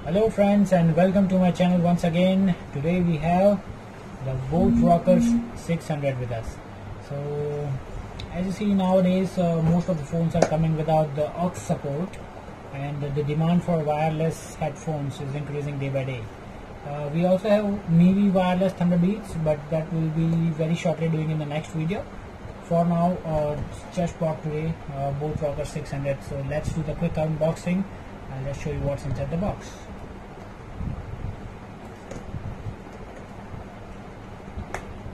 Hello friends and welcome to my channel once again. Today we have the boat Rockerz 600 with us. So as you see nowadays most of the phones are coming without the aux support, and the demand for wireless headphones is increasing day by day. We also have MIDI wireless Thunderbeats, but that will be very shortly doing in the next video. For now, just bought today boat Rockerz 600. So let's do the quick unboxing and let's show you what's inside the box.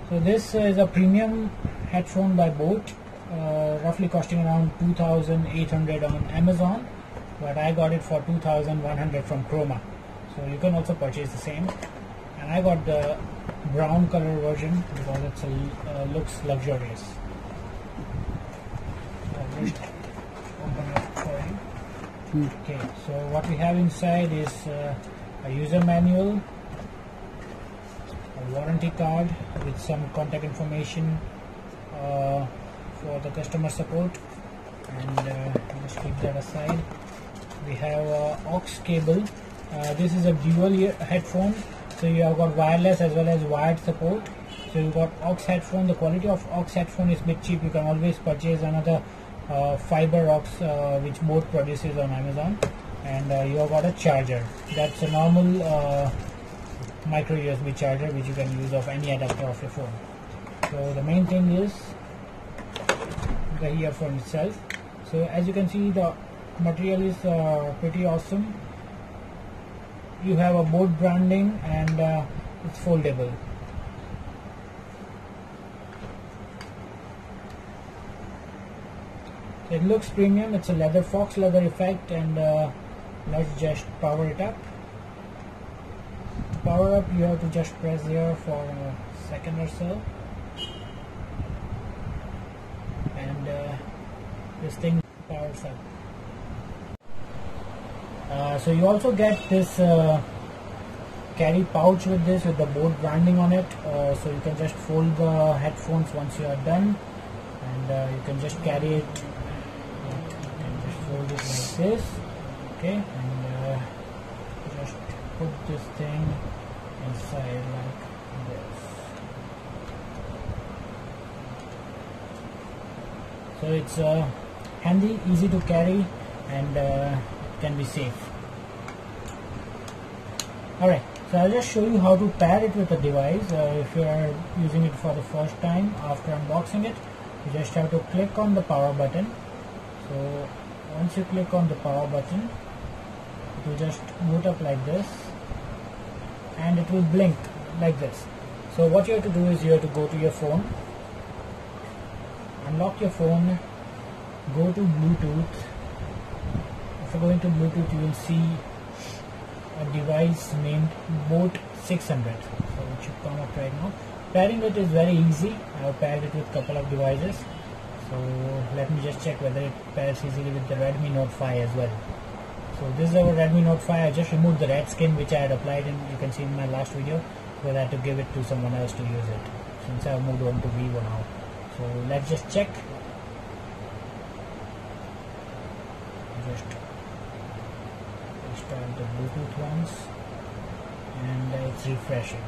So this is a premium headphone by Boat, roughly costing around 2,800 on Amazon, but I got it for 2,100 from Chroma. So you can also purchase the same, and I got the brown color version because it looks luxurious. I'll just open it for you. Okay, so what we have inside is a user manual, a warranty card with some contact information for the customer support, and just keep that aside. We have aux cable. This is a dual ear headphone, so you have got wireless as well as wired support. So you got aux headphone. The quality of aux headphone is a bit cheap. You can always purchase another fiber aux which Boat produces on Amazon, and you have got a charger. That's a normal micro USB charger which you can use of any adapter of your phone. So the main thing is the earphone itself. So as you can see, the material is pretty awesome. You have a Boat branding, and it's foldable. It looks premium. It's a leather, fox leather effect, and let's just power it up. Power up, you have to just press here for a second or so, and this thing powers up. So you also get this carry pouch with this, with the Boat branding on it, so you can just fold the headphones once you are done, and you can just carry it. You can just fold it like this, okay, and just put this thing inside like this. So it's handy, easy to carry, and it can be safe. Alright, so I'll just show you how to pair it with the device. If you are using it for the first time after unboxing it, you just have to click on the power button. So once you click on the power button, it will just boot up like this, and it will blink like this. So what you have to do is you have to go to your phone, unlock your phone, go to Bluetooth. After going to Bluetooth, you will see a device named Boat 600. So it should come up right now. Pairing it is very easy. I have paired it with a couple of devices. So let me just check whether it pairs easily with the Redmi Note 5 as well. So this is our Redmi Note 5. I just removed the red skin which I had applied in, you can see in my last video, because I had to give it to someone else to use it since I have moved on to Vivo now. So let's just check. Just restart the Bluetooth once, and it's refreshing.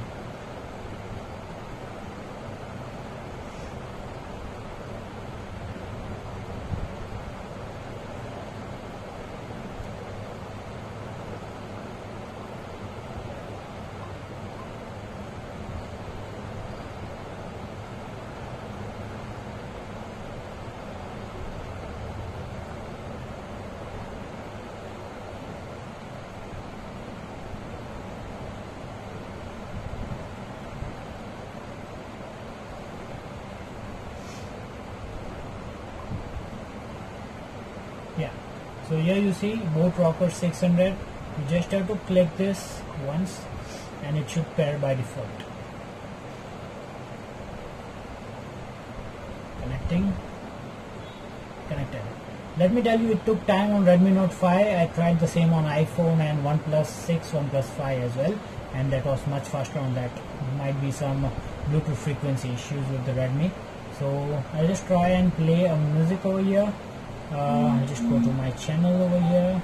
Yeah, so here you see Boat Rockerz 600. You just have to click this once, and it should pair by default. Connected. Let me tell you, it took time on Redmi Note 5. I tried the same on iPhone and OnePlus 6, OnePlus 5 as well, and that was much faster on that. There might be some Bluetooth frequency issues with the Redmi. So I'll just try and play a music over here. I'll just go to my channel over here.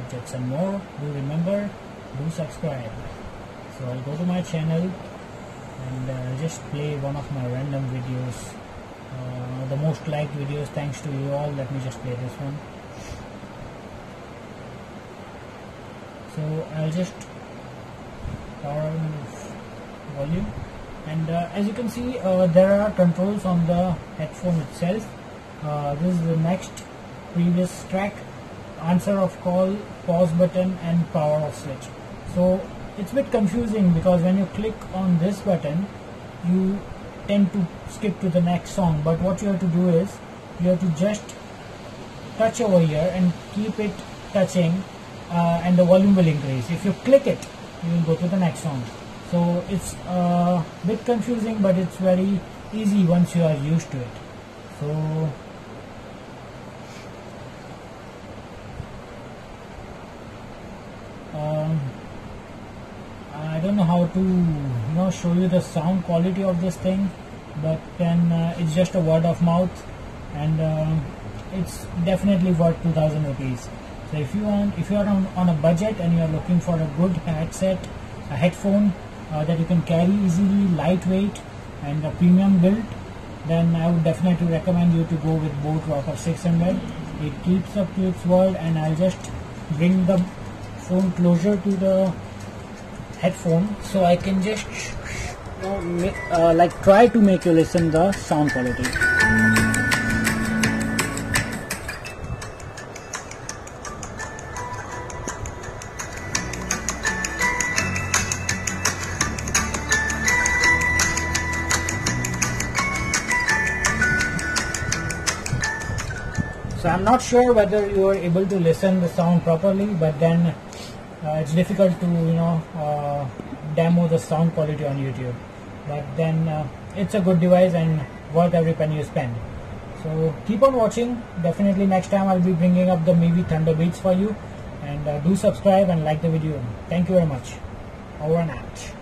gadgets and more, do remember, do subscribe. So I'll go to my channel and just play one of my random videos, the most liked videos thanks to you all. Let me just play this one. So I'll just power on the volume, and as you can see there are controls on the headphone itself. This is the next previous track, answer of call, pause button and power off switch. So it's a bit confusing because when you click on this button you tend to skip to the next song, but what you have to do is you have to just touch over here and keep it touching, and the volume will increase. If you click it, you will go to the next song. So it's a bit confusing, but it's very easy once you are used to it. So I don't know how to show you the sound quality of this thing, but then it's just a word of mouth, and it's definitely worth 2000 rupees. So if you are on a budget and you are looking for a good headset, a headphone that you can carry easily, lightweight and a premium build, then I would definitely recommend you to go with both Rockerz 600. It keeps up to its word, and I'll just bring the phone closer to the headphone so I can just try to make you listen the sound quality. So I'm not sure whether you are able to listen the sound properly, but then it's difficult to demo the sound quality on YouTube. But then it's a good device and worth every penny you spend. So keep on watching. Definitely next time I'll be bringing up the MIDI Thunder beats for you, and do subscribe and like the video. Thank you very much. Over and out.